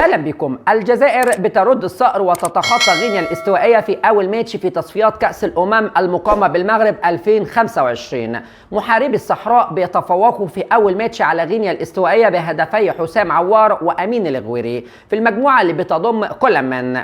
اهلا بكم. الجزائر بترد الصقر وتتخطى غينيا الاستوائيه في اول ماتش في تصفيات كاس الامم المقامه بالمغرب 2025. محاربي الصحراء بيتفوقوا في اول ماتش على غينيا الاستوائيه بهدفي حسام عوار وامين الغويري في المجموعه اللي بتضم كل من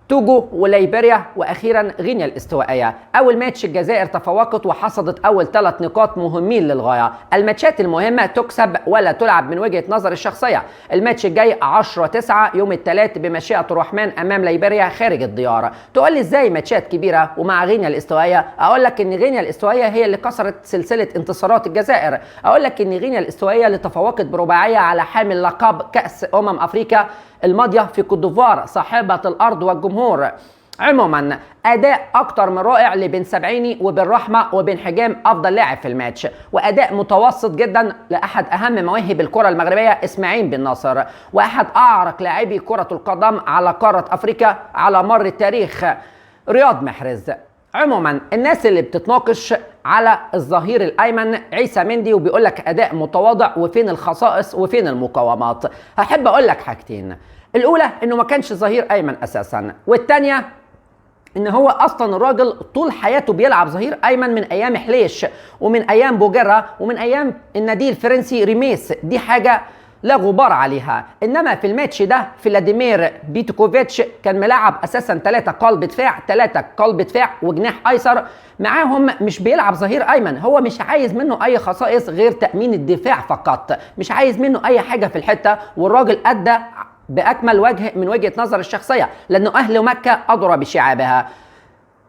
توجو وليبيريا واخيرا غينيا الاستوائيه. اول ماتش الجزائر تفوقت وحصدت اول 3 نقاط مهمين للغايه. الماتشات المهمه تكسب ولا تلعب من وجهه نظري الشخصيه. الماتش الجاي 10/9 يوم الثلاث بمشيئه الرحمن امام ليبيريا خارج الديار. تقول لي ازاي ماتشات كبيره ومع غينيا الاستوائيه؟ اقول لك ان غينيا الاستوائيه هي اللي كسرت سلسله انتصارات الجزائر. اقول لك ان غينيا الاستوائيه اللي تفوقت برباعيه على حامل لقب كاس افريقيا الماضيه في كوت ديفوار صاحبه الارض والجمهور. عموما اداء اكتر من رائع لبن سبعيني وبن رحمه وبن حجام افضل لاعب في الماتش، واداء متوسط جدا لاحد اهم مواهب الكره المغربيه اسماعيل بن ناصر، واحد اعرق لاعبي كره القدم على قاره افريقيا على مر التاريخ رياض محرز. عموما الناس اللي بتتناقش على الظهير الايمن عيسى مندي وبيقول لك اداء متواضع وفين الخصائص وفين المقاومات، هحب اقول لك حاجتين. الاولى انه ما كانش ظهير ايمن اساسا، والثانيه ان هو اصلا الراجل طول حياته بيلعب ظهير ايمن من ايام حليش ومن ايام بوجرة ومن ايام النادي الفرنسي ريميس، دي حاجه لا غبار عليها. انما في الماتش ده فلاديمير بيتكوفيتش كان ملعب اساسا 3 قلب دفاع، 3 قلب دفاع وجناح ايسر معاهم، مش بيلعب ظهير ايمن. هو مش عايز منه اي خصائص غير تامين الدفاع فقط، مش عايز منه اي حاجه في الحته، والراجل ادى باكمل وجه من وجهه نظر الشخصيه، لانه اهل مكه ادرى بشعابها.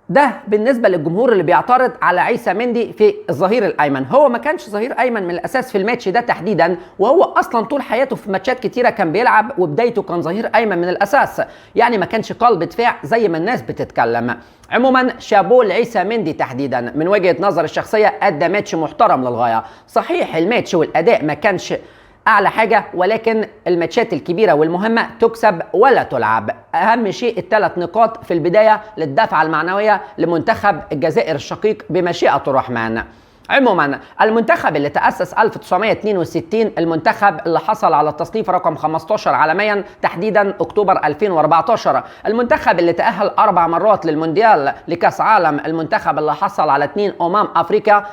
ده بالنسبه للجمهور اللي بيعترض على عيسى مندي في الظهير الايمن. هو ما كانش ظهير ايمن من الاساس في الماتش ده تحديدا، وهو اصلا طول حياته في ماتشات كتيره كان بيلعب وبدايته كان ظهير ايمن من الاساس، يعني ما كانش قلب دفاع زي ما الناس بتتكلم. عموما شابوه لعيسى مندي تحديدا من وجهه نظر الشخصيه، ادى ماتش محترم للغايه. صحيح الماتش والاداء ما كانش اعلى حاجه، ولكن الماتشات الكبيره والمهمه تكسب ولا تلعب. اهم شيء ال3 نقاط في البدايه للدفعه المعنويه لمنتخب الجزائر الشقيق بمشيئه الرحمن. عموما المنتخب اللي تأسس 1962، المنتخب اللي حصل على التصنيف رقم 15 عالميا تحديدا اكتوبر 2014، المنتخب اللي تأهل 4 مرات للمونديال لكاس عالم، المنتخب اللي حصل على 2 افريقيا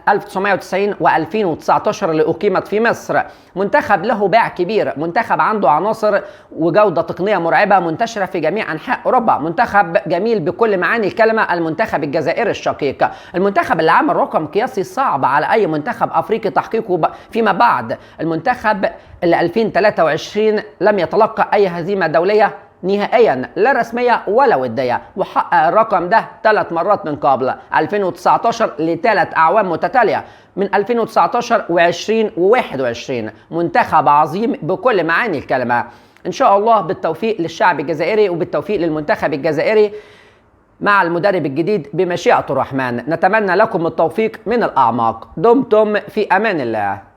1990 و2019 اللي أقيمت في مصر، منتخب له باع كبير، منتخب عنده عناصر وجودة تقنية مرعبة منتشرة في جميع أنحاء أوروبا، منتخب جميل بكل معاني الكلمة، المنتخب الجزائري الشقيق، المنتخب اللي عمل رقم قياسي صعب على أي منتخب أفريقي تحقيقه فيما بعد، المنتخب اللي 2023 لم يتلقى أي هزيمة دولية نهائيا لا رسميه ولا وديه، وحقق الرقم ده 3 مرات من قبل 2019 ل3 اعوام متتاليه من 2019 و20 و21. منتخب عظيم بكل معاني الكلمه. ان شاء الله بالتوفيق للشعب الجزائري وبالتوفيق للمنتخب الجزائري مع المدرب الجديد بمشيئه الرحمن. نتمنى لكم التوفيق من الاعماق. دمتم في امان الله.